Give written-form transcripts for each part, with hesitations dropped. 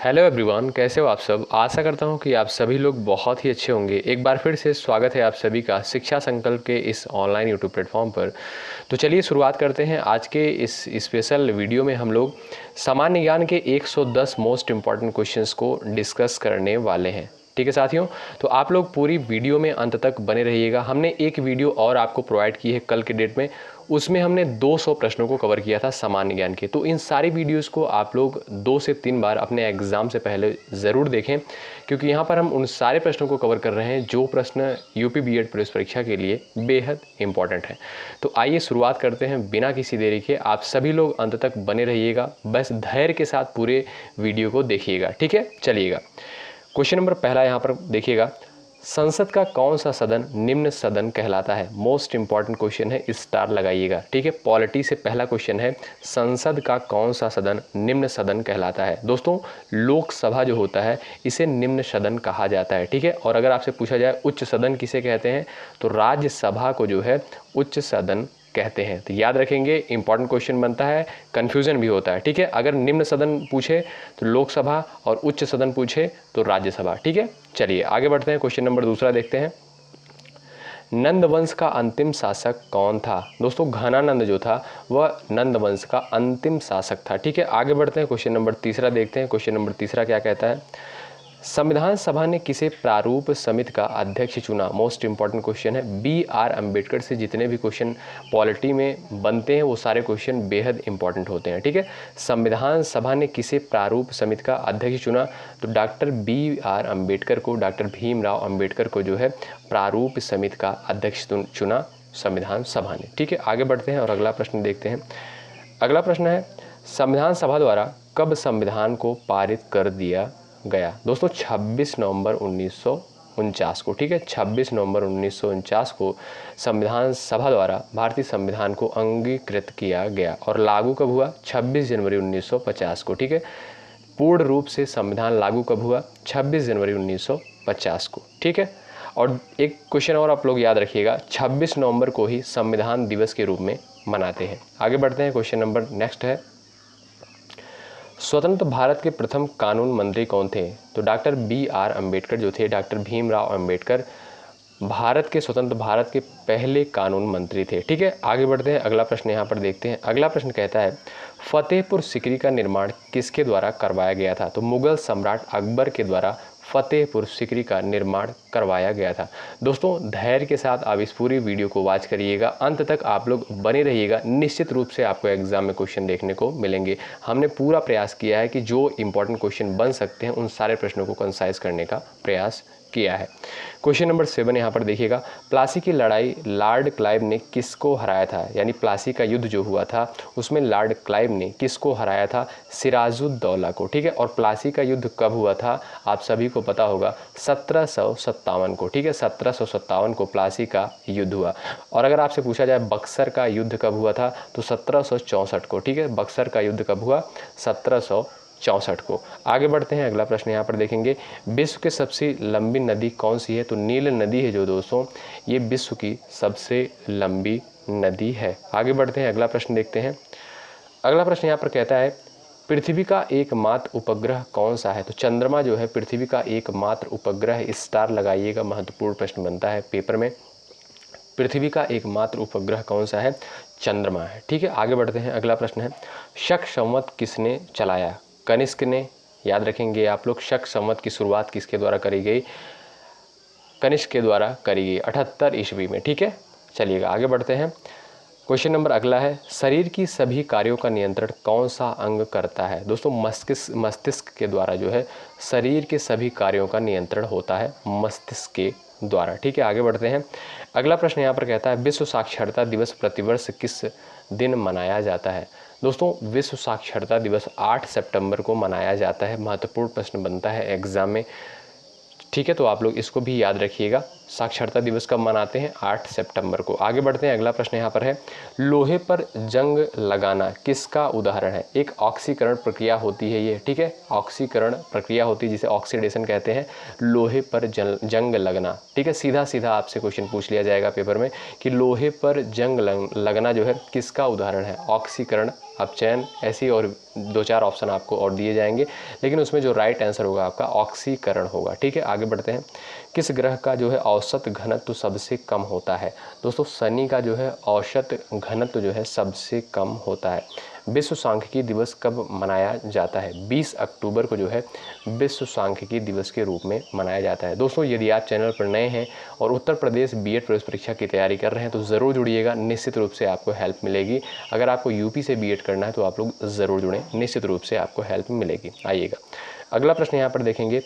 Hello everyone, कैसे हो आप सब। आशा करता हूं कि आप सभी लोग बहुत ही अच्छे होंगे। एक बार फिर से स्वागत है आप सभी का शिक्षा संकल्प के इस ऑनलाइन यूट्यूब प्लेटफॉर्म पर। तो चलिए शुरुआत करते हैं। आज के इस स्पेशल वीडियो में हम लोग सामान्य ज्ञान के 110 मोस्ट इम्पॉर्टेंट क्वेश्चंस को डिस्कस करने वाले हैं। ठीक है साथियों, तो आप लोग पूरी वीडियो में अंत तक बने रहिएगा। हमने एक वीडियो और आपको प्रोवाइड की है कल के डेट में, उसमें हमने 200 प्रश्नों को कवर किया था सामान्य ज्ञान के। तो इन सारी वीडियोस को आप लोग 2 से 3 बार अपने एग्ज़ाम से पहले ज़रूर देखें, क्योंकि यहाँ पर हम उन सारे प्रश्नों को कवर कर रहे हैं जो प्रश्न यूपी बीएड पुलिस परीक्षा के लिए बेहद इंपॉर्टेंट है। तो आइए शुरुआत करते हैं बिना किसी देरी के। आप सभी लोग अंत तक बने रहिएगा, बस धैर्य के साथ पूरे वीडियो को देखिएगा। ठीक है, चलिएगा। क्वेश्चन नंबर पहला यहाँ पर देखिएगा, संसद का कौन सा सदन निम्न सदन कहलाता है। मोस्ट इंपॉर्टेंट क्वेश्चन है, स्टार लगाइएगा। ठीक है, पॉलिटी से पहला क्वेश्चन है, संसद का कौन सा सदन निम्न सदन कहलाता है। दोस्तों, लोकसभा जो होता है इसे निम्न सदन कहा जाता है। ठीक है, और अगर आपसे पूछा जाए उच्च सदन किसे कहते हैं, तो राज्यसभा को जो है उच्च सदन कहते हैं। तो याद रखेंगे, इंपॉर्टेंट क्वेश्चन बनता है, कन्फ्यूजन भी होता है। ठीक है, अगर निम्न सदन पूछे तो लोकसभा और उच्च सदन पूछे तो राज्यसभा। ठीक है, चलिए आगे बढ़ते हैं। क्वेश्चन नंबर दूसरा देखते हैं, नंद वंश का अंतिम शासक कौन था। दोस्तों, घनानंद जो था वह नंद वंश का अंतिम शासक था। ठीक है, आगे बढ़ते हैं। क्वेश्चन नंबर तीसरा देखते हैं। क्वेश्चन नंबर तीसरा क्या कहता है, संविधान सभा ने किसे प्रारूप समिति का अध्यक्ष चुना। मोस्ट इंपॉर्टेंट क्वेश्चन है। B.R. अम्बेडकर से जितने भी क्वेश्चन पॉलिटी में बनते हैं वो सारे क्वेश्चन बेहद इंपॉर्टेंट होते हैं। ठीक है, संविधान सभा ने किसे प्रारूप समिति का अध्यक्ष चुना, तो डॉक्टर B.R. अम्बेडकर को, डॉक्टर भीमराव अम्बेडकर को जो है प्रारूप समिति का अध्यक्ष चुना संविधान सभा ने। ठीक है, आगे बढ़ते हैं और अगला प्रश्न देखते हैं। अगला प्रश्न है, संविधान सभा द्वारा कब संविधान को पारित कर दिया गया। दोस्तों, 26 नवंबर 1949 को। ठीक है, 26 नवंबर 1949 को संविधान सभा द्वारा भारतीय संविधान को अंगीकृत किया गया और लागू कब हुआ, 26 जनवरी 1950 को। ठीक है, पूर्ण रूप से संविधान लागू कब हुआ, 26 जनवरी 1950 को। ठीक है, और एक क्वेश्चन और आप लोग याद रखिएगा, 26 नवंबर को ही संविधान दिवस के रूप में मनाते हैं। आगे बढ़ते हैं। क्वेश्चन नंबर नेक्स्ट है, स्वतंत्र भारत के प्रथम कानून मंत्री कौन थे, तो डॉक्टर B.R. अम्बेडकर जो थे, डॉक्टर भीमराव अम्बेडकर भारत के स्वतंत्र भारत के पहले कानून मंत्री थे। ठीक है, आगे बढ़ते हैं। अगला प्रश्न यहाँ पर देखते हैं। अगला प्रश्न कहता है, फतेहपुर सीकरी का निर्माण किसके द्वारा करवाया गया था, तो मुगल सम्राट अकबर के द्वारा फतेहपुर सीकरी का निर्माण करवाया गया था। दोस्तों, धैर्य के साथ आप इस पूरी वीडियो को वॉच करिएगा, अंत तक आप लोग बने रहिएगा। निश्चित रूप से आपको एग्जाम में क्वेश्चन देखने को मिलेंगे। हमने पूरा प्रयास किया है कि जो इंपॉर्टेंट क्वेश्चन बन सकते हैं उन सारे प्रश्नों को कंसाइज करने का प्रयास किया है। क्वेश्चन नंबर 7 यहाँ पर देखिएगा, प्लासी की लड़ाई लॉर्ड क्लाइव ने किसको हराया था, यानी प्लासी का युद्ध जो हुआ था उसमें लॉर्ड क्लाइव ने किसको हराया था, सिराजुद्दौला को। ठीक है, और प्लासी का युद्ध कब हुआ था, आप सभी को पता होगा, 1757 को। ठीक है, 1757 को प्लासी का युद्ध हुआ। और अगर आपसे पूछा जाए बक्सर का युद्ध कब हुआ था, तो 1764 को। ठीक है, बक्सर का युद्ध कब हुआ, 1764 को। आगे बढ़ते हैं। अगला प्रश्न यहाँ पर देखेंगे, विश्व की सबसे लंबी नदी कौन सी है, तो नील नदी है जो दोस्तों, ये विश्व की सबसे लंबी नदी है। आगे बढ़ते हैं। अगला प्रश्न देखते हैं। अगला प्रश्न यहाँ पर कहता है, पृथ्वी का एकमात्र उपग्रह कौन सा है, तो चंद्रमा जो है पृथ्वी का एकमात्र उपग्रह। स्टार लगाइएगा, महत्वपूर्ण प्रश्न बनता है पेपर में। पृथ्वी का एकमात्र उपग्रह कौन सा है, चंद्रमा है। ठीक है, आगे बढ़ते हैं। अगला प्रश्न है, शक संवत किसने चलाया, कनिष्क ने। याद रखेंगे आप लोग, शक संवत की शुरुआत किसके द्वारा करी गई, कनिष्क के द्वारा करी गई 78 ईस्वी में। ठीक है, चलिएगा आगे बढ़ते हैं। क्वेश्चन नंबर अगला है, शरीर की सभी कार्यों का नियंत्रण कौन सा अंग करता है। दोस्तों, मस्तिष्क के द्वारा जो है शरीर के सभी कार्यों का नियंत्रण होता है मस्तिष्क के द्वारा। ठीक है, आगे बढ़ते हैं। अगला प्रश्न यहाँ पर कहता है, विश्व साक्षरता दिवस प्रतिवर्ष किस दिन मनाया जाता है। दोस्तों, विश्व साक्षरता दिवस 8 सितंबर को मनाया जाता है। महत्वपूर्ण प्रश्न बनता है एग्जाम में। ठीक है, तो आप लोग इसको भी याद रखिएगा, साक्षरता दिवस कब मनाते हैं, 8 सितंबर को। आगे बढ़ते हैं। अगला प्रश्न यहाँ पर है, लोहे पर जंग लगाना किसका उदाहरण है। एक ऑक्सीकरण प्रक्रिया होती है ये। ठीक है, ऑक्सीकरण प्रक्रिया होती है जिसे ऑक्सीडेशन कहते हैं, लोहे पर जंग लगना। ठीक है, सीधा सीधा आपसे क्वेश्चन पूछ लिया जाएगा पेपर में कि लोहे पर जंग लगना जो है किसका उदाहरण है, ऑक्सीकरण अब चयन ऐसी और 2-4 ऑप्शन आपको और दिए जाएंगे, लेकिन उसमें जो राइट आंसर होगा आपका ऑक्सीकरण होगा। ठीक है, आगे बढ़ते हैं। किस ग्रह का जो है औसत घनत्व सबसे कम होता है? दोस्तों शनि का जो है औसत घनत्व जो है सबसे कम होता है। विश्व सांख्यिकी दिवस कब मनाया जाता है? 20 अक्टूबर को जो है विश्व सांख्यिकी दिवस के रूप में मनाया जाता है। दोस्तों यदि आप चैनल पर नए हैं और उत्तर प्रदेश बीएड प्रवेश परीक्षा की तैयारी कर रहे हैं तो ज़रूर जुड़िएगा, निश्चित रूप से आपको हेल्प मिलेगी। अगर आपको यूपी से बीएड करना है तो आप लोग ज़रूर जुड़ें, निश्चित रूप से आपको हेल्प मिलेगी। आइएगा अगला प्रश्न यहाँ पर देखेंगे।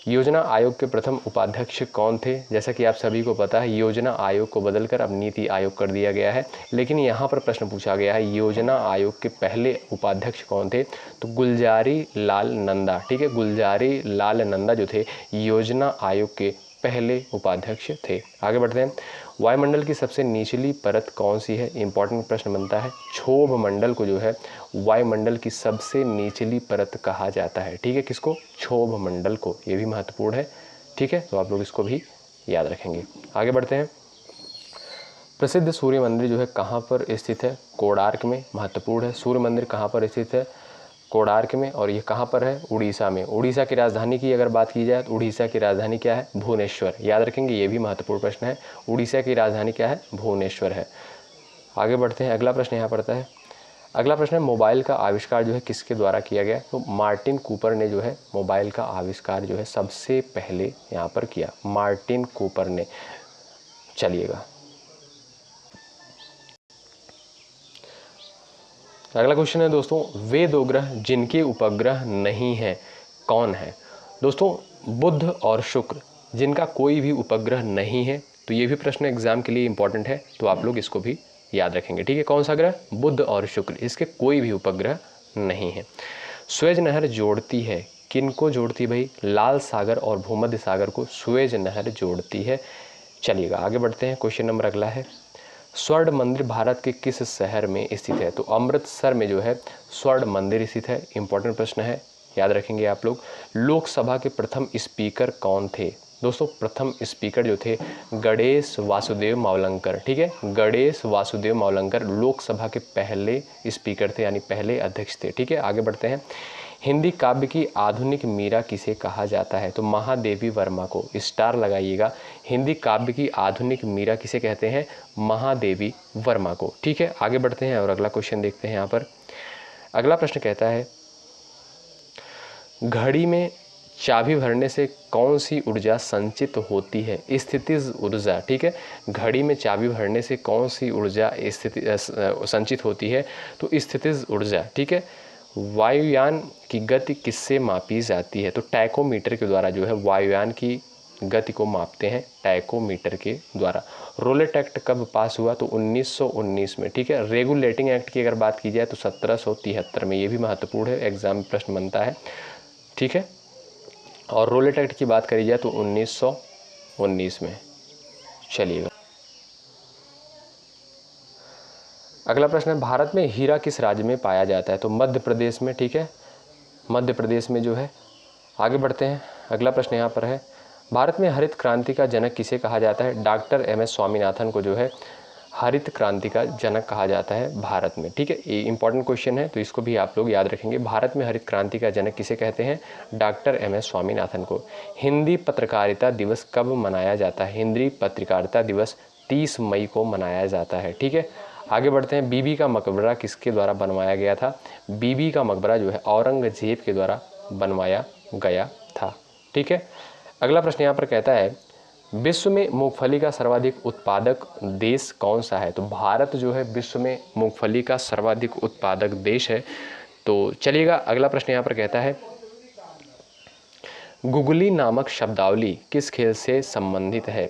योजना आयोग के प्रथम उपाध्यक्ष कौन थे? जैसा कि आप सभी को पता है योजना आयोग को बदलकर अब नीति आयोग कर दिया गया है, लेकिन यहाँ पर प्रश्न पूछा गया है योजना आयोग के पहले उपाध्यक्ष कौन थे? तो गुलजारी लाल नंदा। ठीक है, गुलजारी लाल नंदा जो थे योजना आयोग के पहले उपाध्यक्ष थे। आगे बढ़ते हैं। वायुमंडल की सबसे निचली परत कौन सी है? इंपॉर्टेंट प्रश्न बनता है। क्षोभ मंडल को जो है वायुमंडल की सबसे निचली परत कहा जाता है। ठीक है, किसको? क्षोभ मंडल को। ये भी महत्वपूर्ण है। ठीक है, तो आप लोग इसको भी याद रखेंगे। आगे बढ़ते हैं। प्रसिद्ध सूर्य मंदिर जो है कहाँ पर स्थित है? कोणार्क में। महत्वपूर्ण है। सूर्य मंदिर कहाँ पर स्थित है? कोणार्क में। और ये कहाँ पर है? उड़ीसा में। उड़ीसा की राजधानी की अगर बात की जाए तो उड़ीसा की राजधानी क्या है? भुवनेश्वर। याद रखेंगे, ये भी महत्वपूर्ण प्रश्न है। उड़ीसा की राजधानी क्या है? भुवनेश्वर है। आगे बढ़ते हैं। अगला प्रश्न यहाँ पड़ता है। अगला प्रश्न है मोबाइल का आविष्कार जो है किसके द्वारा किया गया? तो मार्टिन कूपर ने जो है मोबाइल का आविष्कार जो है सबसे पहले यहाँ पर किया, मार्टिन कूपर ने। चलिएगा अगला क्वेश्चन है दोस्तों, वे दो ग्रह जिनके उपग्रह नहीं हैं कौन है? दोस्तों बुध और शुक्र, जिनका कोई भी उपग्रह नहीं है। तो ये भी प्रश्न एग्जाम के लिए इंपॉर्टेंट है, तो आप लोग इसको भी याद रखेंगे। ठीक है, कौन सा ग्रह? बुध और शुक्र, इसके कोई भी उपग्रह नहीं है। स्वेज नहर जोड़ती है, किनको जोड़ती है भाई? लाल सागर और भूमध्य सागर को स्वेज नहर जोड़ती है। चलिएगा आगे बढ़ते हैं। क्वेश्चन नंबर अगला है, स्वर्ण मंदिर भारत के किस शहर में स्थित है? तो अमृतसर में जो है स्वर्ण मंदिर स्थित है। इंपॉर्टेंट प्रश्न है, याद रखेंगे आप लोग। लोकसभा के प्रथम स्पीकर कौन थे? दोस्तों प्रथम स्पीकर जो थे गणेश वासुदेव मावलंकर। ठीक है, गणेश वासुदेव मावलंकर लोकसभा के पहले स्पीकर थे, यानी पहले अध्यक्ष थे। ठीक है, आगे बढ़ते हैं। हिंदी काव्य की आधुनिक मीरा किसे कहा जाता है? तो महादेवी वर्मा को। स्टार लगाइएगा। हिंदी काव्य की आधुनिक मीरा किसे कहते हैं? महादेवी वर्मा को। ठीक है, आगे बढ़ते हैं और अगला क्वेश्चन देखते हैं। यहाँ पर अगला प्रश्न कहता है, घड़ी में चाबी भरने से कौन सी ऊर्जा संचित होती है? स्थितिज ऊर्जा। ठीक है, घड़ी में चाबी भरने से कौन सी ऊर्जा संचित होती है? तो स्थितिज ऊर्जा। ठीक है, वायुयान की गति किससे मापी जाती है? तो टैकोमीटर के द्वारा जो है वायुयान की गति को मापते हैं, टैकोमीटर के द्वारा। रोलेट एक्ट कब पास हुआ? तो 1919 में। ठीक है, रेगुलेटिंग एक्ट की अगर बात की जाए तो 1773 में। ये भी महत्वपूर्ण है, एग्जाम में प्रश्न बनता है। ठीक है, और रोलेट एक्ट की बात करी जाए तो 1919 में। चलिएगा अगला प्रश्न है, भारत में हीरा किस राज्य में पाया जाता है? तो मध्य प्रदेश में। ठीक है, मध्य प्रदेश में जो है। आगे बढ़ते हैं। अगला प्रश्न यहाँ पर है, भारत में हरित क्रांति का जनक किसे कहा जाता है? Doctor MS. स्वामीनाथन को जो है हरित क्रांति का जनक कहा जाता है भारत में। ठीक है, ये इंपॉर्टेंट क्वेश्चन है, तो इसको भी आप लोग याद रखेंगे। भारत में हरित क्रांति का जनक किसे कहते हैं? Doctor MS. स्वामीनाथन को। हिंदी पत्रकारिता दिवस कब मनाया जाता है? हिंदी पत्रकारिता दिवस 30 मई को मनाया जाता है। ठीक है, आगे बढ़ते हैं। बीबी का मकबरा किसके द्वारा बनवाया गया था? बीबी का मकबरा जो है औरंगजेब के द्वारा बनवाया गया था। ठीक है, अगला प्रश्न यहाँ पर कहता है, विश्व में मूंगफली का सर्वाधिक उत्पादक देश कौन सा है? तो भारत जो है विश्व में मूंगफली का सर्वाधिक उत्पादक देश है। तो चलिएगा अगला प्रश्न यहाँ पर कहता है, गुगली नामक शब्दावली किस खेल से संबंधित है?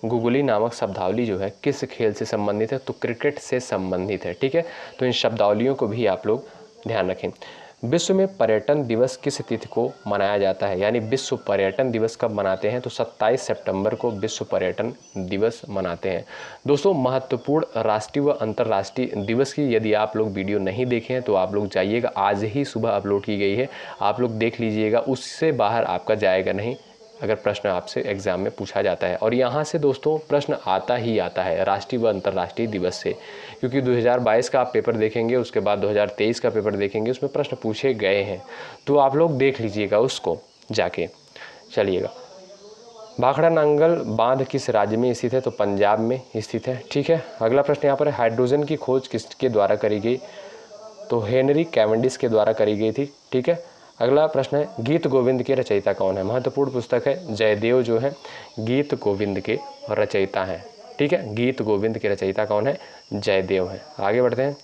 गुगली नामक शब्दावली जो है किस खेल से संबंधित है? तो क्रिकेट से संबंधित है। ठीक है, तो इन शब्दावलियों को भी आप लोग ध्यान रखें। विश्व में पर्यटन दिवस किस तिथि को मनाया जाता है? यानी विश्व पर्यटन दिवस कब मनाते हैं? तो 27 सितंबर को विश्व पर्यटन दिवस मनाते हैं। दोस्तों महत्वपूर्ण राष्ट्रीय व अंतर्राष्ट्रीय दिवस की यदि आप लोग वीडियो नहीं देखे हैं तो आप लोग जाइएगा, आज ही सुबह अपलोड की गई है, आप लोग देख लीजिएगा, उससे बाहर आपका जाएगा नहीं। अगर प्रश्न आपसे एग्ज़ाम में पूछा जाता है। और यहाँ से दोस्तों प्रश्न आता ही आता है राष्ट्रीय व अंतर्राष्ट्रीय दिवस से, क्योंकि 2022 का आप पेपर देखेंगे, उसके बाद 2023 का पेपर देखेंगे, उसमें प्रश्न पूछे गए हैं, तो आप लोग देख लीजिएगा उसको जाके। चलिएगा, भाखड़ा नांगल बांध किस राज्य में स्थित है? तो पंजाब में स्थित है। ठीक है, अगला प्रश्न यहाँ पर है, हाइड्रोजन की खोज किसके द्वारा करी गई? तो हेनरी कैवेंडिश के द्वारा करी गई थी। ठीक है, अगला प्रश्न है, गीत गोविंद के रचयिता कौन है? महत्वपूर्ण पुस्तक है, जयदेव जो है गीत गोविंद के रचयिता हैं। ठीक है, गीत गोविंद के रचयिता कौन है? जयदेव हैं। आगे बढ़ते हैं,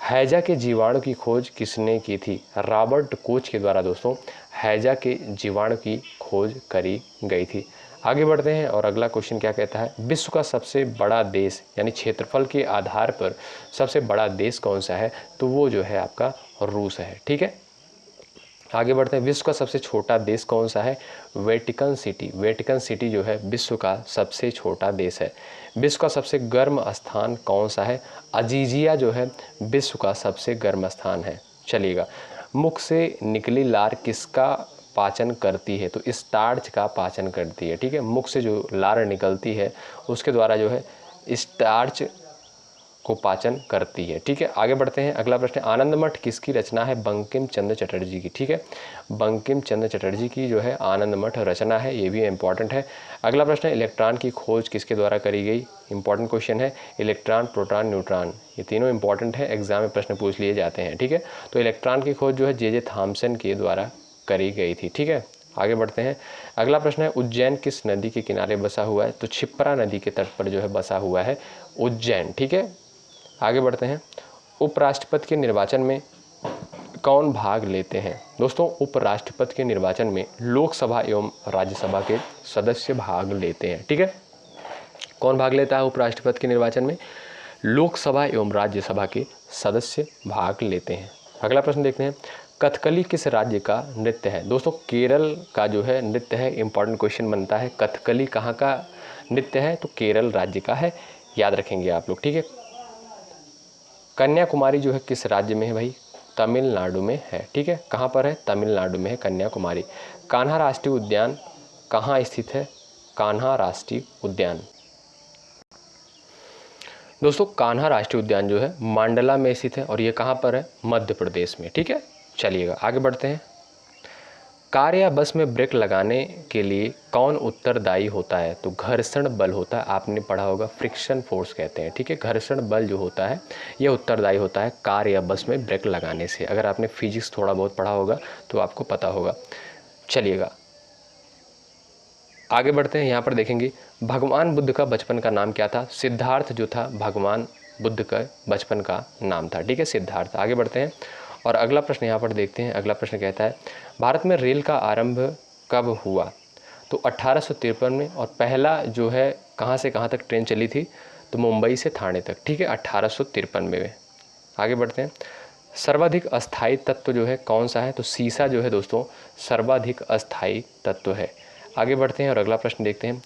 हैजा के जीवाणु की खोज किसने की थी? रॉबर्ट कोच के द्वारा दोस्तों हैजा के जीवाणु की खोज करी गई थी। आगे बढ़ते हैं और अगला क्वेश्चन क्या कहता है, विश्व का सबसे बड़ा देश यानी क्षेत्रफल के आधार पर सबसे बड़ा देश कौन सा है? तो वो जो है आपका रूस है। ठीक है, आगे बढ़ते हैं, विश्व का सबसे छोटा देश कौन सा है? Vatican city. वेटिकन सिटी जो है विश्व का सबसे छोटा देश है। विश्व का सबसे गर्म स्थान कौन सा है? अजीजिया जो है विश्व का सबसे गर्म स्थान है। चलिएगा, मुख से निकली लार किसका पाचन करती है? तो स्टार्च का पाचन करती है। ठीक है, मुख से जो लार निकलती है उसके द्वारा जो है स्टार्च को पाचन करती है। ठीक है, आगे बढ़ते हैं, अगला प्रश्न, आनंद मठ किसकी रचना है? बंकिम चंद्र चटर्जी की। ठीक है, बंकिम चंद्र चटर्जी की जो है आनंद मठ रचना है, ये भी इंपॉर्टेंट है। अगला प्रश्न, इलेक्ट्रॉन की खोज किसके द्वारा करी गई? इंपॉर्टेंट क्वेश्चन है, इलेक्ट्रॉन, प्रोटॉन, न्यूट्रॉन, ये तीनों इंपॉर्टेंट है, एग्जाम में प्रश्न पूछ लिए जाते हैं। ठीक है, तो इलेक्ट्रॉन की खोज जो है जे थॉम्सन के द्वारा करी गई थी। ठीक है, आगे बढ़ते हैं, अगला प्रश्न है, उज्जैन किस नदी के किनारे बसा हुआ है? तो क्षिप्रा नदी के तट पर जो है बसा हुआ है उज्जैन। ठीक है, आगे बढ़ते हैं, उपराष्ट्रपति के निर्वाचन में कौन भाग लेते हैं? दोस्तों उपराष्ट्रपति के निर्वाचन में लोकसभा एवं राज्यसभा के सदस्य भाग लेते हैं। ठीक है, कौन भाग लेता है उपराष्ट्रपति के निर्वाचन में? लोकसभा एवं राज्यसभा के सदस्य भाग लेते हैं। अगला प्रश्न देखते हैं, कथकली किस राज्य का नृत्य है? दोस्तों केरल का जो है नृत्य है, इंपॉर्टेंट क्वेश्चन बनता है, कथकली कहाँ का नृत्य है? तो केरल राज्य का है, याद रखेंगे आप लोग। ठीक है, कन्याकुमारी जो है किस राज्य में है भाई? तमिलनाडु में है। ठीक है, कहाँ पर है? तमिलनाडु में है कन्याकुमारी। कान्हा राष्ट्रीय उद्यान कहाँ स्थित है? कान्हा राष्ट्रीय उद्यान, दोस्तों कान्हा राष्ट्रीय उद्यान जो है मांडला में स्थित है और ये कहाँ पर है? मध्य प्रदेश में। ठीक है, चलिएगा आगे बढ़ते हैं, कार या बस में ब्रेक लगाने के लिए कौन उत्तरदायी होता है? तो घर्षण बल होता है, आपने पढ़ा होगा, फ्रिक्शन फोर्स कहते हैं। ठीक है, घर्षण बल जो होता है ये उत्तरदायी होता है कार या बस में ब्रेक लगाने से। अगर आपने फिजिक्स थोड़ा बहुत पढ़ा होगा तो आपको पता होगा। चलिएगा आगे बढ़ते हैं, यहाँ पर देखेंगे भगवान बुद्ध का बचपन का नाम क्या था? सिद्धार्थ जो था भगवान बुद्ध का बचपन का नाम था। ठीक है, सिद्धार्थ। आगे बढ़ते हैं और अगला प्रश्न यहाँ पर देखते हैं, अगला प्रश्न कहता है, भारत में रेल का आरंभ कब हुआ? तो 1853 में, और पहला जो है कहाँ से कहाँ तक ट्रेन चली थी? तो मुंबई से ठाणे तक। ठीक है, 1853 में। आगे बढ़ते हैं, सर्वाधिक अस्थायी तत्व जो है कौन सा है? तो सीसा जो है दोस्तों सर्वाधिक अस्थायी तत्व है। आगे बढ़ते हैं और अगला प्रश्न देखते हैं,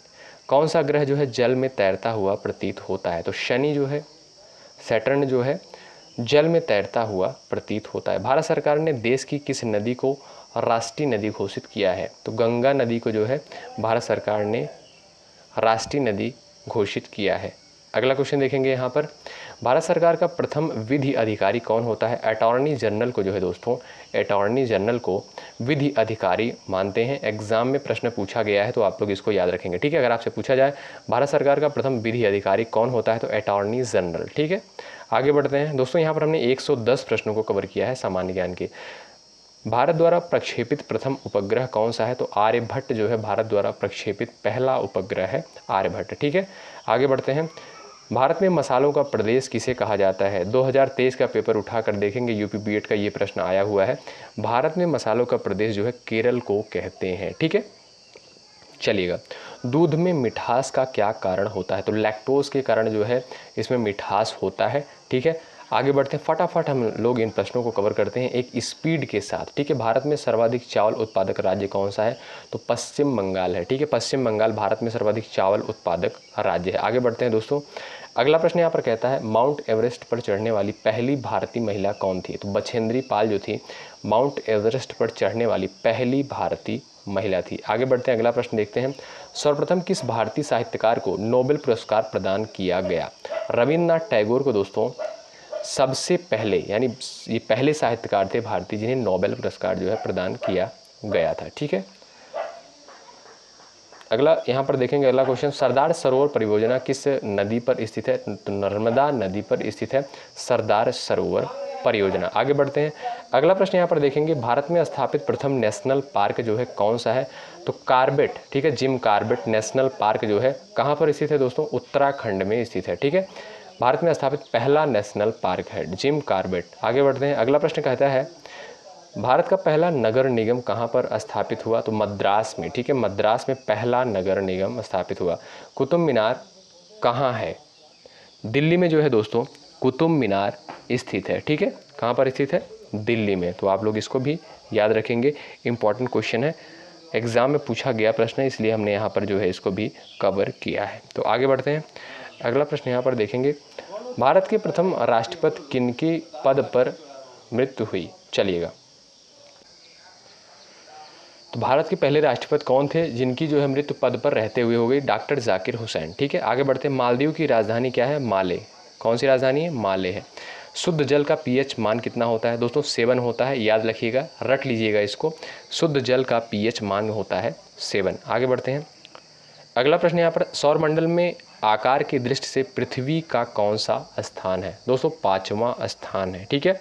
कौन सा ग्रह जो है जल में तैरता हुआ प्रतीत होता है? तो शनि जो है, सैटर्न जो है जल में तैरता हुआ प्रतीत होता है। भारत सरकार ने देश की किस नदी को राष्ट्रीय नदी घोषित किया है? तो गंगा नदी को जो है भारत सरकार ने राष्ट्रीय नदी घोषित किया है। अगला क्वेश्चन देखेंगे यहाँ पर, भारत सरकार का प्रथम विधि अधिकारी कौन होता है? अटॉर्नी जनरल को जो है दोस्तों, अटॉर्नी जनरल को विधि अधिकारी मानते हैं। एग्जाम में प्रश्न पूछा गया है तो आप लोग इसको याद रखेंगे। ठीक है, अगर आपसे पूछा जाए भारत सरकार का प्रथम विधि अधिकारी कौन होता है? तो अटॉर्नी जनरल। ठीक है, आगे बढ़ते हैं दोस्तों, यहाँ पर हमने 110 प्रश्नों को कवर किया है सामान्य ज्ञान के। भारत द्वारा प्रक्षेपित प्रथम उपग्रह कौन सा है? तो आर्यभट्ट जो है भारत द्वारा प्रक्षेपित पहला उपग्रह है आर्यभट्ट। ठीक है, आगे बढ़ते हैं, भारत में मसालों का प्रदेश किसे कहा जाता है? 2023 का पेपर उठाकर देखेंगे, यूपी बीएड का ये प्रश्न आया हुआ है। भारत में मसालों का प्रदेश जो है केरल को कहते हैं। ठीक है, चलिएगा, दूध में मिठास का क्या कारण होता है? तो लैक्टोज के कारण जो है इसमें मिठास होता है। ठीक है, आगे बढ़ते हैं, फटाफट हम लोग इन प्रश्नों को कवर करते हैं एक स्पीड के साथ। ठीक है, भारत में सर्वाधिक चावल उत्पादक राज्य कौन सा है? तो पश्चिम बंगाल है। ठीक है, पश्चिम बंगाल भारत में सर्वाधिक चावल उत्पादक राज्य है। आगे बढ़ते हैं दोस्तों, अगला प्रश्न यहाँ पर कहता है, माउंट एवरेस्ट पर चढ़ने वाली पहली भारतीय महिला कौन थी? तो बछेंद्री पाल जो थी माउंट एवरेस्ट पर चढ़ने वाली पहली भारतीय महिला थी। आगे बढ़ते हैं, अगला प्रश्न देखते हैं। सर्वप्रथम किस भारतीय साहित्यकार को नोबेल पुरस्कार प्रदान किया गया? रविन्द्रनाथ टैगोर को दोस्तों सबसे पहले, यानी ये पहले साहित्यकार थे भारतीय जिन्हें नोबेल पुरस्कार जो है प्रदान किया गया था। ठीक है, अगला यहाँ पर देखेंगे, अगला क्वेश्चन, सरदार सरोवर परियोजना किस नदी पर स्थित है? तो नर्मदा नदी पर स्थित है सरदार सरोवर परियोजना। आगे बढ़ते हैं, अगला प्रश्न यहाँ पर देखेंगे, भारत में स्थापित प्रथम नेशनल पार्क जो है कौन सा है? तो कार्बेट, ठीक है, जिम कार्बेट नेशनल पार्क जो है कहाँ पर स्थित है दोस्तों? उत्तराखंड में स्थित है। ठीक है, भारत में स्थापित पहला नेशनल पार्क है जिम कार्बेट। आगे बढ़ते हैं, अगला प्रश्न कहता है, भारत का पहला नगर निगम कहाँ पर स्थापित हुआ? तो मद्रास में। ठीक है, मद्रास में पहला नगर निगम स्थापित हुआ। कुतुब मीनार कहाँ है? दिल्ली में जो है दोस्तों कुतुब मीनार स्थित है। ठीक है, कहाँ पर स्थित है? दिल्ली में। तो आप लोग इसको भी याद रखेंगे, इंपॉर्टेंट क्वेश्चन है, एग्जाम में पूछा गया प्रश्न है, इसलिए हमने यहाँ पर जो है इसको भी कवर किया है। तो आगे बढ़ते हैं, अगला प्रश्न यहाँ पर देखेंगे, भारत के प्रथम राष्ट्रपति किनके पद पर मृत्यु हुई? चलिएगा, तो भारत के पहले राष्ट्रपति कौन थे जिनकी जो है मृत्यु पद पर रहते हुए हो गई? डॉक्टर जाकिर हुसैन। ठीक है, आगे बढ़ते हैं, मालदीव की राजधानी क्या है? माले। कौन सी राजधानी है? माले है। शुद्ध जल का पीएच मान कितना होता है दोस्तों? 7 होता है, याद रखिएगा, रट लीजिएगा इसको, शुद्ध जल का पीएच मान होता है 7। आगे बढ़ते हैं, अगला प्रश्न यहाँ पर, सौरमंडल में आकार की दृष्टि से पृथ्वी का कौन सा स्थान है? दोस्तों 5वां स्थान है। ठीक है,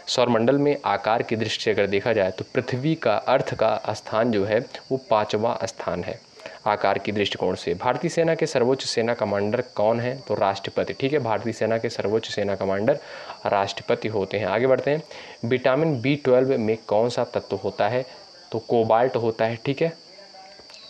सौरमंडल में आकार की दृष्टि से अगर देखा जाए तो पृथ्वी का अर्थ का स्थान जो है वो 5वां स्थान है आकार की दृष्टिकोण से। भारतीय सेना के सर्वोच्च सेना कमांडर कौन है? तो राष्ट्रपति। ठीक है, भारतीय सेना के सर्वोच्च सेना कमांडर राष्ट्रपति होते हैं। आगे बढ़ते हैं, विटामिन B12 में कौन सा तत्व होता है? तो कोबाल्ट होता है। ठीक है,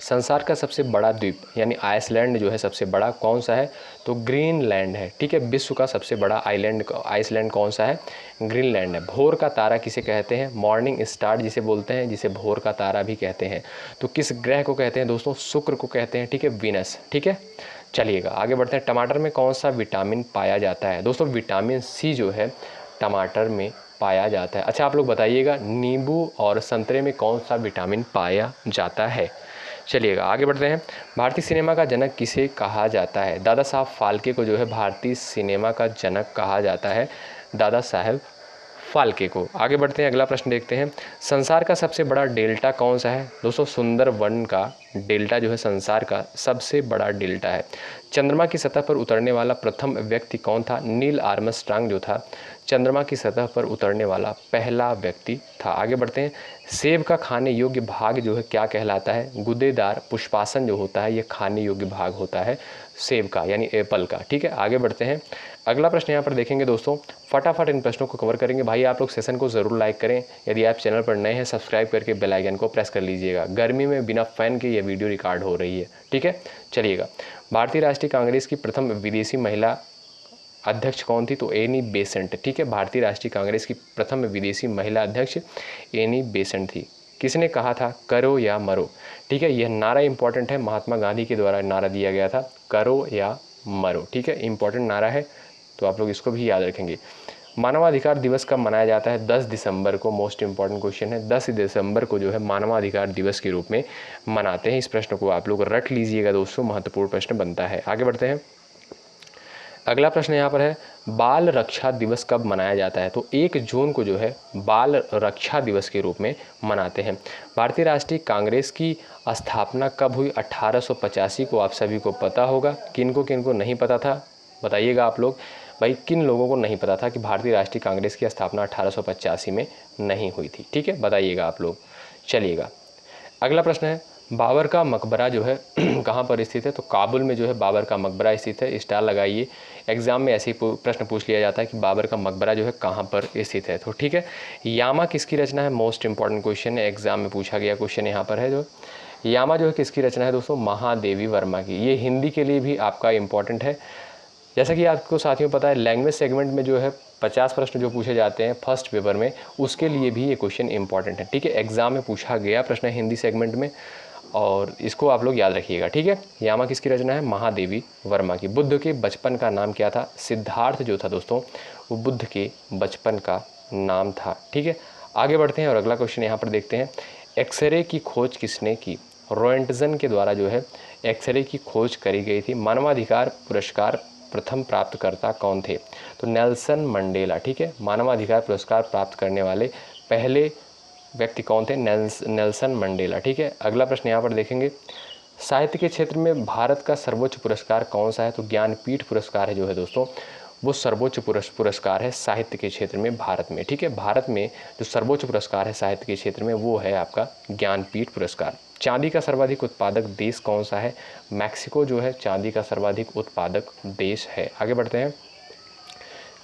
संसार का सबसे बड़ा द्वीप यानी आइसलैंड जो है सबसे बड़ा कौन सा है? तो ग्रीनलैंड है। ठीक है, विश्व का सबसे बड़ा आइसलैंड कौन सा है? ग्रीनलैंड है। भोर का तारा किसे कहते हैं? मॉर्निंग स्टार जिसे बोलते हैं, जिसे भोर का तारा भी कहते हैं। तो किस ग्रह को कहते हैं दोस्तों? शुक्र को कहते हैं। ठीक है, वीनस। ठीक है, चलिएगा आगे बढ़ते हैं, टमाटर में कौन सा विटामिन पाया जाता है? दोस्तों विटामिन C जो है टमाटर में पाया जाता है। अच्छा, आप लोग बताइएगा, नींबू और संतरे में कौन सा विटामिन पाया जाता है? चलिएगा आगे बढ़ते हैं, भारतीय सिनेमा का जनक किसे कहा जाता है? दादा साहब फाल्के को जो है भारतीय सिनेमा का जनक कहा जाता है, दादा साहब फाल्के को। आगे बढ़ते हैं, अगला प्रश्न देखते हैं, संसार का सबसे बड़ा डेल्टा कौन सा है? दोस्तों सुंदरवन का डेल्टा जो है संसार का सबसे बड़ा डेल्टा है। चंद्रमा की सतह पर उतरने वाला प्रथम व्यक्ति कौन था? नील आर्मस्ट्रांग जो था चंद्रमा की सतह पर उतरने वाला पहला व्यक्ति था। आगे बढ़ते हैं, सेब का खाने योग्य भाग जो है क्या कहलाता है? गुदेदार पुष्पासन जो होता है ये खाने योग्य भाग होता है सेब का यानी एप्पल का। ठीक है, आगे बढ़ते हैं, अगला प्रश्न यहाँ पर देखेंगे दोस्तों, फटाफट इन प्रश्नों को कवर करेंगे। भाई आप लोग सेशन को ज़रूर लाइक करें, यदि आप चैनल पर नए हैं सब्सक्राइब करके बेल आइकन को प्रेस कर लीजिएगा। गर्मी में बिना फ़ैन के ये वीडियो रिकॉर्ड हो रही है। ठीक है, चलिएगा, भारतीय राष्ट्रीय कांग्रेस की प्रथम विदेशी महिला अध्यक्ष कौन थी? तो एनी बेसेंट। ठीक है, भारतीय राष्ट्रीय कांग्रेस की प्रथम विदेशी महिला अध्यक्ष एनी बेसेंट थी। किसने कहा था करो या मरो? ठीक है, यह नारा इंपॉर्टेंट है, महात्मा गांधी के द्वारा नारा दिया गया था, करो या मरो। ठीक है, इंपॉर्टेंट नारा है, तो आप लोग इसको भी याद रखेंगे। मानवाधिकार दिवस कब मनाया जाता है? 10 दिसंबर को। मोस्ट इंपॉर्टेंट क्वेश्चन है, 10 दिसंबर को जो है मानवाधिकार दिवस के रूप में मनाते हैं। इस प्रश्न को आप लोग रट लीजिएगा दोस्तों, महत्वपूर्ण प्रश्न बनता है। आगे बढ़ते हैं, अगला प्रश्न यहाँ पर है, बाल रक्षा दिवस कब मनाया जाता है? तो 1 जून को जो है बाल रक्षा दिवस के रूप में मनाते हैं। भारतीय राष्ट्रीय कांग्रेस की स्थापना कब हुई? 1885 को। आप सभी को पता होगा, किनको नहीं पता था बताइएगा आप लोग, भाई किन लोगों को नहीं पता था कि भारतीय राष्ट्रीय कांग्रेस की स्थापना 1885 में नहीं हुई थी? ठीक है, बताइएगा आप लोग। चलिएगा, अगला प्रश्न है, बाबर का मकबरा जो है कहाँ पर स्थित है? तो काबुल में जो है बाबर का मकबरा स्थित है। स्टार लगाइए, एग्जाम में ऐसे ही प्रश्न पूछ लिया जाता है कि बाबर का मकबरा जो है कहाँ पर स्थित है। तो ठीक है, यामा किसकी रचना है? मोस्ट इंपॉर्टेंट क्वेश्चन है, एग्जाम में पूछा गया क्वेश्चन यहाँ पर है। जो यामा जो है किसकी रचना है दोस्तों? महादेवी वर्मा की। ये हिंदी के लिए भी आपका इंपॉर्टेंट है। जैसा कि आपको साथियों पता है, लैंग्वेज सेगमेंट में जो है 50 प्रश्न जो पूछे जाते हैं फर्स्ट पेपर में, उसके लिए भी ये क्वेश्चन इंपॉर्टेंट है। ठीक है, एग्जाम में पूछा गया प्रश्न है हिंदी सेगमेंट में, और इसको आप लोग याद रखिएगा। ठीक है, यामा किसकी रचना है? महादेवी वर्मा की। बुद्ध के बचपन का नाम क्या था? सिद्धार्थ जो था दोस्तों वो बुद्ध के बचपन का नाम था। ठीक है, आगे बढ़ते हैं और अगला क्वेश्चन यहाँ पर देखते हैं, एक्सरे की खोज किसने की? रोएंटजन के द्वारा जो है एक्सरे की खोज करी गई थी। मानवाधिकार पुरस्कार प्रथम प्राप्तकर्ता कौन थे? तो नेल्सन मंडेला। ठीक है, मानवाधिकार पुरस्कार प्राप्त करने वाले पहले व्यक्ति कौन थे? Nelson Mandela. ठीक है, अगला प्रश्न यहाँ पर देखेंगे, साहित्य के क्षेत्र में भारत का सर्वोच्च पुरस्कार कौन सा है? तो ज्ञानपीठ पुरस्कार है जो है दोस्तों, वो सर्वोच्च पुरस्कार है साहित्य के क्षेत्र में भारत में। ठीक है, भारत में जो सर्वोच्च पुरस्कार है साहित्य के क्षेत्र में वो है आपका ज्ञानपीठ पुरस्कार। चांदी का सर्वाधिक उत्पादक देश कौन सा है? मैक्सिको जो है चांदी का सर्वाधिक उत्पादक देश है। आगे बढ़ते हैं,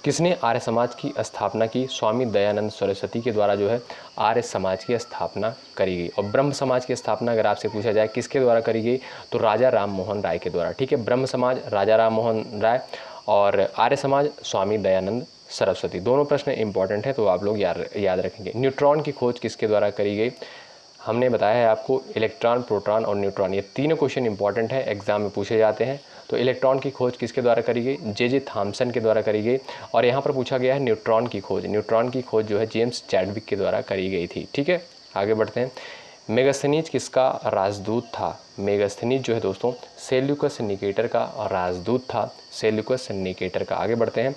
किसने आर्य समाज की स्थापना की? स्वामी दयानंद सरस्वती के द्वारा जो है आर्य समाज की स्थापना करी गई। और ब्रह्म समाज की स्थापना अगर आपसे पूछा जाए किसके द्वारा करी गई, तो राजा राम मोहन राय के द्वारा। ठीक है, ब्रह्म समाज राजा राम मोहन राय और आर्य समाज स्वामी दयानंद सरस्वती। दोनों प्रश्न इंपॉर्टेंट है तो आप लोग याद रखेंगे। न्यूट्रॉन की खोज किसके द्वारा करी गई? हमने बताया है आपको, इलेक्ट्रॉन, प्रोटॉन और न्यूट्रॉन, ये तीनों क्वेश्चन इंपॉर्टेंट है, एग्जाम में पूछे जाते हैं। तो इलेक्ट्रॉन की खोज किसके द्वारा करी गई? जे थॉमसन के द्वारा करी गई। और यहाँ पर पूछा गया है न्यूट्रॉन की खोज। न्यूट्रॉन की खोज जो है जेम्स चैडविक के द्वारा करी गई थी। ठीक है, आगे बढ़ते हैं, मेगास्थनीज किसका राजदूत था? मेगास्थनीज जो है दोस्तों सेल्यूकस निकेटर का राजदूत था, सेल्यूकस निकेटर का। आगे बढ़ते हैं,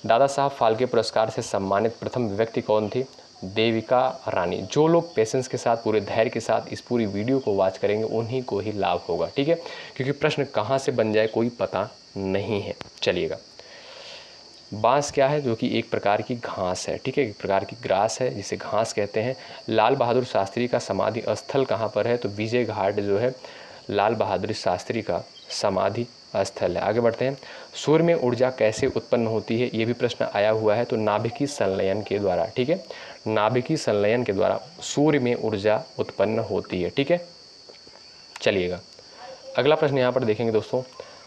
दादा साहब फाल्के पुरस्कार से सम्मानित प्रथम व्यक्ति कौन थी? देविका रानी। जो लोग पेशेंस के साथ, पूरे धैर्य के साथ इस पूरी वीडियो को वॉच करेंगे उन्हीं को ही लाभ होगा। ठीक है, क्योंकि प्रश्न कहाँ से बन जाए कोई पता नहीं है। चलिएगा, बांस क्या है? जो कि एक प्रकार की घास है। ठीक है, एक प्रकार की ग्रास है जिसे घास कहते हैं। लाल बहादुर शास्त्री का समाधि स्थल कहाँ पर है? तो विजय घाट जो है लाल बहादुर शास्त्री का समाधि स्थल है। आगे बढ़ते हैं, सूर्य में ऊर्जा कैसे उत्पन्न होती है? ये भी प्रश्न आया हुआ है। तो नाभिकीय संलयन के द्वारा। ठीक है, नाभिकीय संलयन के द्वारा सूर्य में ऊर्जा उत्पन्न होती है। ठीक है, चलिएगा अगला प्रश्न यहाँ पर देखेंगे दोस्तों,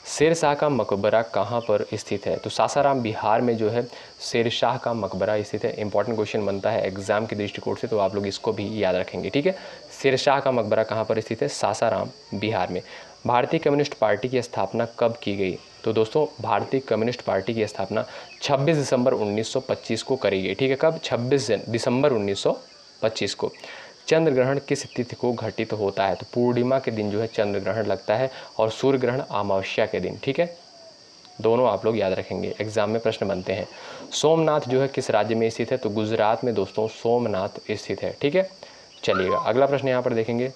शेरशाह का मकबरा कहाँ पर स्थित है? तो सासाराम बिहार में जो है शेरशाह का मकबरा स्थित है। इंपॉर्टेंट क्वेश्चन बनता है एग्जाम के दृष्टिकोण से, तो आप लोग इसको भी याद रखेंगे। ठीक है, शेरशाह का मकबरा कहाँ पर स्थित है? सासाराम बिहार में। भारतीय कम्युनिस्ट पार्टी की स्थापना कब की गई? तो दोस्तों भारतीय कम्युनिस्ट पार्टी की स्थापना 26 दिसंबर 1925 को करी गई। ठीक है, कब? 26 दिसंबर 1925 को। चंद्र ग्रहण किस तिथि को घटित होता है? तो पूर्णिमा के दिन जो है चंद्र ग्रहण लगता है और सूर्य ग्रहण अमावस्या के दिन। ठीक है, दोनों आप लोग याद रखेंगे, एग्जाम में प्रश्न बनते हैं। सोमनाथ जो है किस राज्य में स्थित है? तो गुजरात में दोस्तों सोमनाथ स्थित है। ठीक है, चलिएगा अगला प्रश्न यहाँ पर देखेंगे,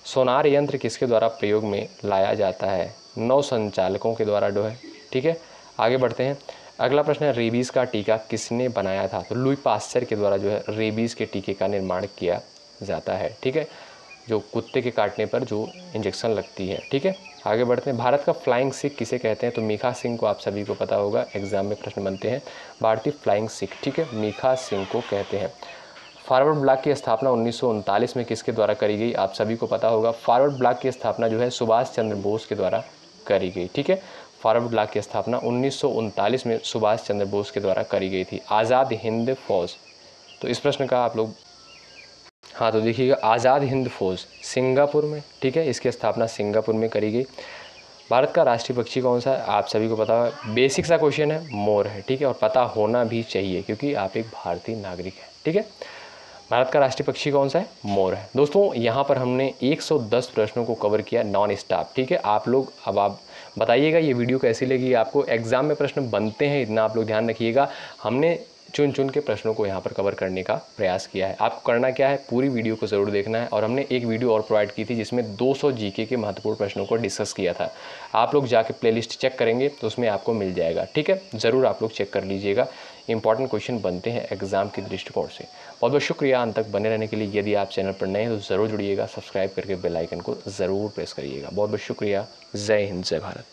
सोनार यंत्र किसके द्वारा प्रयोग में लाया जाता है? नौ संचालकों के द्वारा जो है। ठीक है, आगे बढ़ते हैं, अगला प्रश्न है, रेबीज का टीका किसने बनाया था? तो लुई पास्चर के द्वारा जो है रेबीज के टीके का निर्माण किया जाता है। ठीक है, जो कुत्ते के काटने पर जो इंजेक्शन लगती है। ठीक है, आगे बढ़ते हैं, भारत का फ्लाइंग सिख किसे कहते हैं? तो मिखा सिंह को आप सभी को पता होगा, एग्जाम में प्रश्न बनते हैं। भारतीय फ्लाइंग सिख, ठीक है, मिखा सिंह को कहते हैं। फॉरवर्ड ब्लॉक की स्थापना 1939 में किसके द्वारा करी गई? आप सभी को पता होगा, फॉरवर्ड ब्लॉक की स्थापना जो है सुभाष चंद्र बोस के द्वारा करी गई। ठीक है, फॉरवर्ड ब्लॉक की स्थापना 1939 में सुभाष चंद्र बोस के द्वारा करी गई थी। आज़ाद हिंद फौज, तो इस प्रश्न का आप लोग, हाँ तो देखिएगा, आज़ाद हिंद फौज सिंगापुर में। ठीक है, इसकी स्थापना सिंगापुर में करी गई। भारत का राष्ट्रीय पक्षी कौन सा है? आप सभी को पता है, बेसिक सा क्वेश्चन है, मोर है। ठीक है, और पता होना भी चाहिए क्योंकि आप एक भारतीय नागरिक हैं। ठीक है, भारत का राष्ट्रीय पक्षी कौन सा है? मोर है। दोस्तों यहाँ पर हमने 110 प्रश्नों को कवर किया नॉन स्टॉप। ठीक है, आप लोग अब आप बताइएगा ये वीडियो कैसी लगी आपको। एग्जाम में प्रश्न बनते हैं, इतना आप लोग ध्यान रखिएगा। हमने चुन चुन के प्रश्नों को यहाँ पर कवर करने का प्रयास किया है। आपको करना क्या है, पूरी वीडियो को ज़रूर देखना है। और हमने एक वीडियो और प्रोवाइड की थी जिसमें 200 जीके के महत्वपूर्ण प्रश्नों को डिस्कस किया था। आप लोग जाके प्लेलिस्ट चेक करेंगे तो उसमें आपको मिल जाएगा। ठीक है, ज़रूर आप लोग चेक कर लीजिएगा, इंपॉर्टेंट क्वेश्चन बनते हैं एग्जाम के दृष्टिकोण से। बहुत बहुत शुक्रिया अंत तक बने रहने के लिए। यदि आप चैनल पर नए हैं तो ज़रूर जुड़िएगा, सब्सक्राइब करके बेल आइकन को ज़रूर प्रेस करिएगा। बहुत बहुत शुक्रिया। जय हिंद, जय भारत।